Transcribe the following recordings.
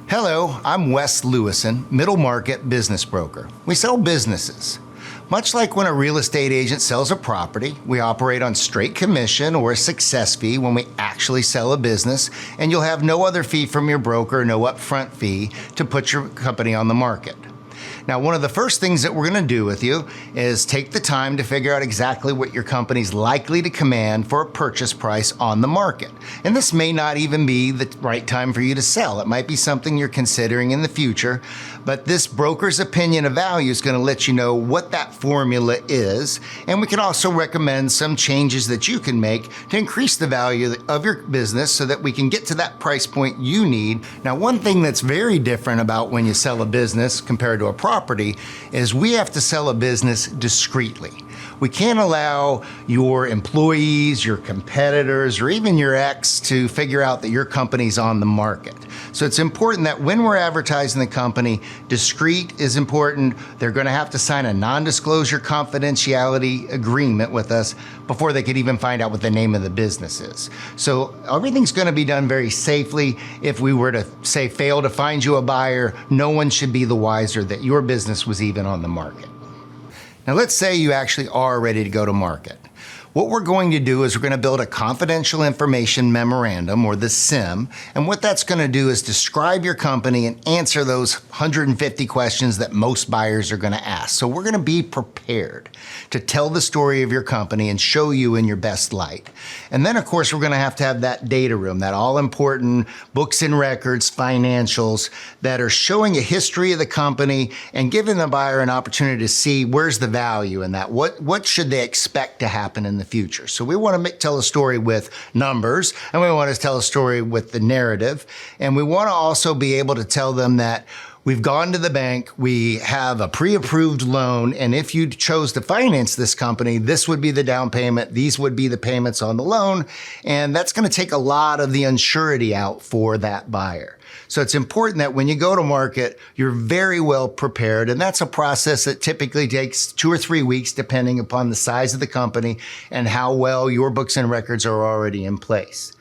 Hello, I'm Wes Lewison, middle market business broker. We sell businesses. Much like when a real estate agent sells a property, we operate on straight commission or a success fee when we actually sell a business, and you'll have no other fee from your broker, no upfront fee to put your company on the market. Now, one of the first things that we're going to do with you is take the time to figure out exactly what your company's likely to command for a purchase price on the market. And this may not even be the right time for you to sell. It might be something you're considering in the future, but this broker's opinion of value is going to let you know what that formula is. And we can also recommend some changes that you can make to increase the value of your business so that we can get to that price point you need. Now, one thing that's very different about when you sell a business compared to a property is we have to sell a business discreetly. We can't allow your employees, your competitors, or even your ex to figure out that your company's on the market. So it's important that when we're advertising the company, discreet is important. They're going to have to sign a non-disclosure confidentiality agreement with us before they could even find out what the name of the business is. So everything's going to be done very safely. If we were to say fail to find you a buyer, no one should be the wiser that your business was even on the market. Now let's say you actually are ready to go to market. What we're going to do is we're going to build a confidential information memorandum, or the CIM, and what that's going to do is describe your company and answer those 150 questions that most buyers are going to ask. So we're going to be prepared to tell the story of your company and show you in your best light. And then, of course, we're going to have that data room, that all-important books and records, financials that are showing a history of the company and giving the buyer an opportunity to see where's the value in that. What should they expect to happen in the future? So we want to tell a story with numbers, and we want to tell a story with the narrative, and we want to also be able to tell them that we've gone to the bank, we have a pre-approved loan, and if you chose to finance this company, this would be the down payment, these would be the payments on the loan, and that's going to take a lot of the unsurety out for that buyer. So it's important that when you go to market, you're very well prepared, and that's a process that typically takes 2 or 3 weeks depending upon the size of the company and how well your books and records are already in place.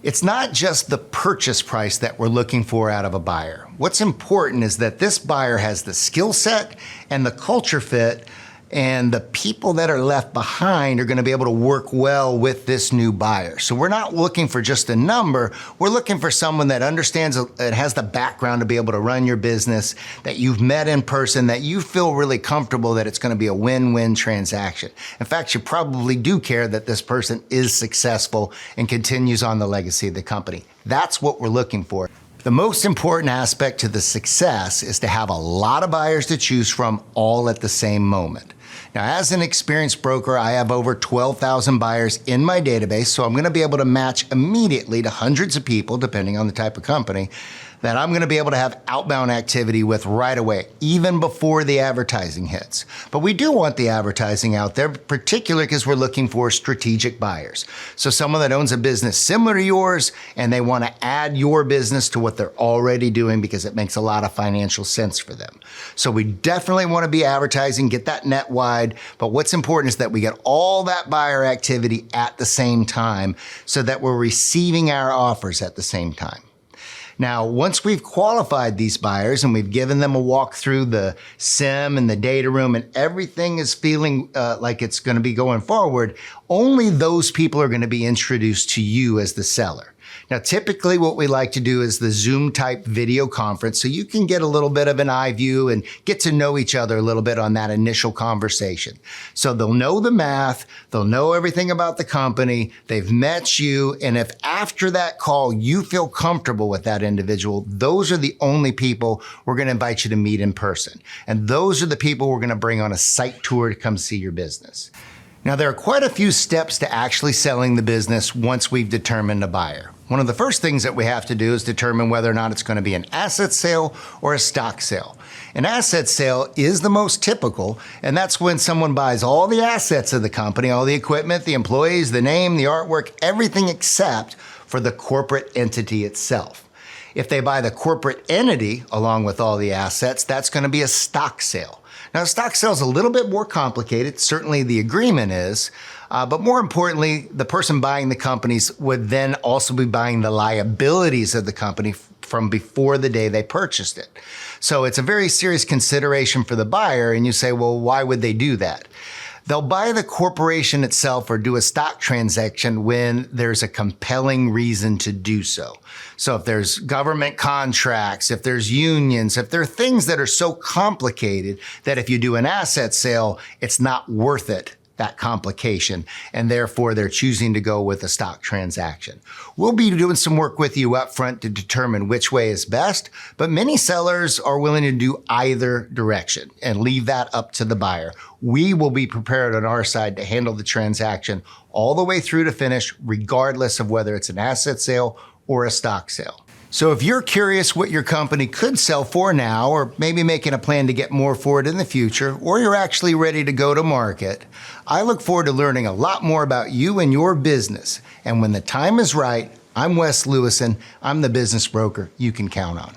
It's not just the purchase price that we're looking for out of a buyer. What's important is that this buyer has the skill set and the culture fit, and the people that are left behind are going to be able to work well with this new buyer. So we're not looking for just a number. We're looking for someone that understands and has the background to be able to run your business, that you've met in person, that you feel really comfortable that it's going to be a win-win transaction. In fact, you probably do care that this person is successful and continues on the legacy of the company. That's what we're looking for. The most important aspect to the success is to have a lot of buyers to choose from all at the same moment. Now, as an experienced broker, I have over 12,000 buyers in my database, so I'm going to be able to match immediately to hundreds of people, depending on the type of company, that I'm going to be able to have outbound activity with right away, even before the advertising hits. But we do want the advertising out there, particularly because we're looking for strategic buyers. So someone that owns a business similar to yours, and they want to add your business to what they're already doing because it makes a lot of financial sense for them. So we definitely want to be advertising, get that net wide, but what's important is that we get all that buyer activity at the same time so that we're receiving our offers at the same time. Now, once we've qualified these buyers and we've given them a walk through the CIM and the data room and everything is feeling like it's going to be going forward, only those people are going to be introduced to you as the seller. Now, typically what we like to do is the Zoom type video conference so you can get a little bit of an eye view and get to know each other a little bit on that initial conversation. So they'll know the math, they'll know everything about the company, they've met you, and if after that call you feel comfortable with that individual, those are the only people we're going to invite you to meet in person. And those are the people we're going to bring on a site tour to come see your business. Now, there are quite a few steps to actually selling the business once we've determined a buyer. One of the first things that we have to do is determine whether or not it's going to be an asset sale or a stock sale. An asset sale is the most typical, and that's when someone buys all the assets of the company, all the equipment, the employees, the name, the artwork, everything except for the corporate entity itself. If they buy the corporate entity along with all the assets, that's going to be a stock sale. Now, a stock sale is a little bit more complicated. Certainly the agreement is, but more importantly, the person buying the companies would then also be buying the liabilities of the company from before the day they purchased it. So it's a very serious consideration for the buyer, and you say, well, why would they do that? They'll buy the corporation itself or do a stock transaction when there's a compelling reason to do so. So if there's government contracts, if there's unions, if there are things that are so complicated that if you do an asset sale, it's not worth it, that complication, and therefore they're choosing to go with a stock transaction. We'll be doing some work with you up front to determine which way is best, but many sellers are willing to do either direction and leave that up to the buyer. We will be prepared on our side to handle the transaction all the way through to finish, regardless of whether it's an asset sale or a stock sale. So if you're curious what your company could sell for now, or maybe making a plan to get more for it in the future, or you're actually ready to go to market, I look forward to learning a lot more about you and your business. And when the time is right, I'm Wes Lewison. I'm the business broker you can count on.